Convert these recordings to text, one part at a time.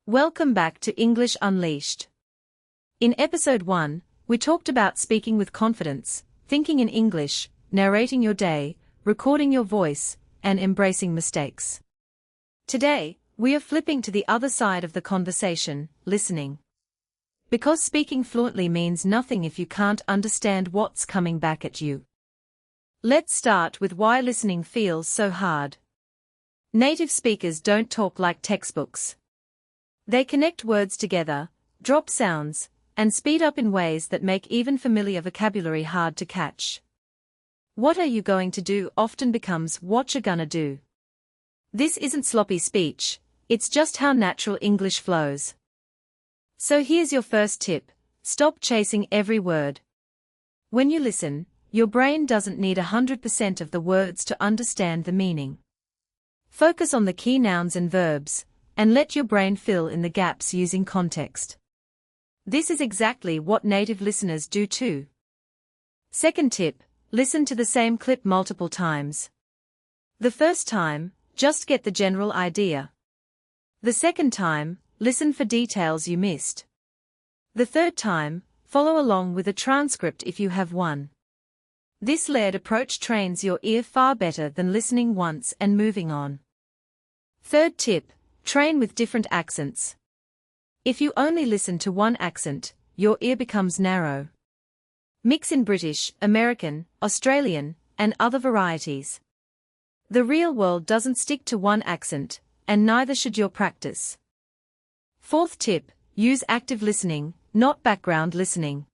Welcome back to English Unleashed. In episode 1, we talked about speaking with confidence, thinking in English, narrating your day, recording your voice, and embracing mistakes. Today, we are flipping to the other side of the conversation, listening. Because speaking fluently means nothing if you can't understand what's coming back at you. Let's start with why listening feels so hard. Native speakers don't talk like textbooks. They connect words together, drop sounds, and speed up in ways that make even familiar vocabulary hard to catch. What are you going to do often becomes what you're gonna do. This isn't sloppy speech, it's just how natural English flows. So here's your first tip: stop chasing every word. When you listen, your brain doesn't need 100% of the words to understand the meaning. Focus on the key nouns and verbs, and let your brain fill in the gaps using context. This is exactly what native listeners do too. Second tip: listen to the same clip multiple times. The first time, just get the general idea. The second time, listen for details you missed. The third time, follow along with a transcript if you have one. This layered approach trains your ear far better than listening once and moving on. Third tip: train with different accents. If you only listen to one accent, your ear becomes narrow. Mix in British, American, Australian, and other varieties. The real world doesn't stick to one accent, and neither should your practice. Fourth tip: use active listening, not background listening.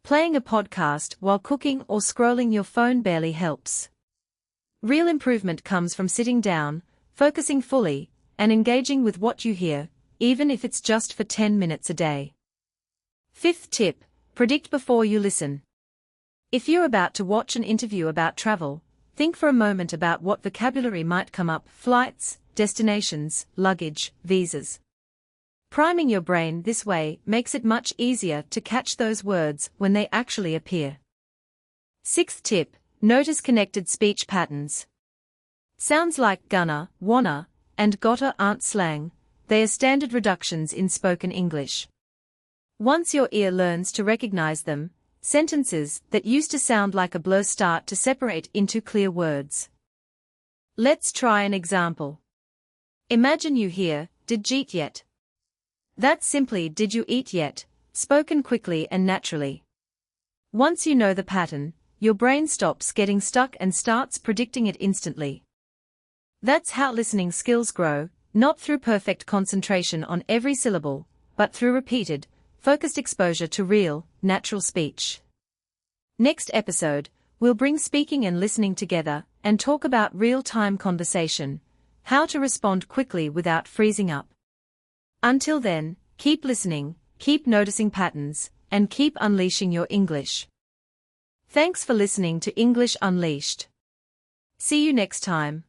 Playing a podcast while cooking or scrolling your phone barely helps. Real improvement comes from sitting down, focusing fully, and engaging with what you hear, even if it's just for 10 minutes a day. Fifth tip: predict before you listen. If you're about to watch an interview about travel, think for a moment about what vocabulary might come up: flights, destinations, luggage, visas. Priming your brain this way makes it much easier to catch those words when they actually appear. Sixth tip: notice connected speech patterns. Sounds like gonna, wanna, and gotta aren't slang, they are standard reductions in spoken English. Once your ear learns to recognize them, sentences that used to sound like a blur start to separate into clear words. Let's try an example. Imagine you hear, "Did you eat yet?" That's simply "Did you eat yet?" spoken quickly and naturally. Once you know the pattern, your brain stops getting stuck and starts predicting it instantly. That's how listening skills grow, not through perfect concentration on every syllable, but through repeated, focused exposure to real, natural speech. Next episode, we'll bring speaking and listening together and talk about real-time conversation, how to respond quickly without freezing up. Until then, keep listening, keep noticing patterns, and keep unleashing your English. Thanks for listening to English Unleashed. See you next time.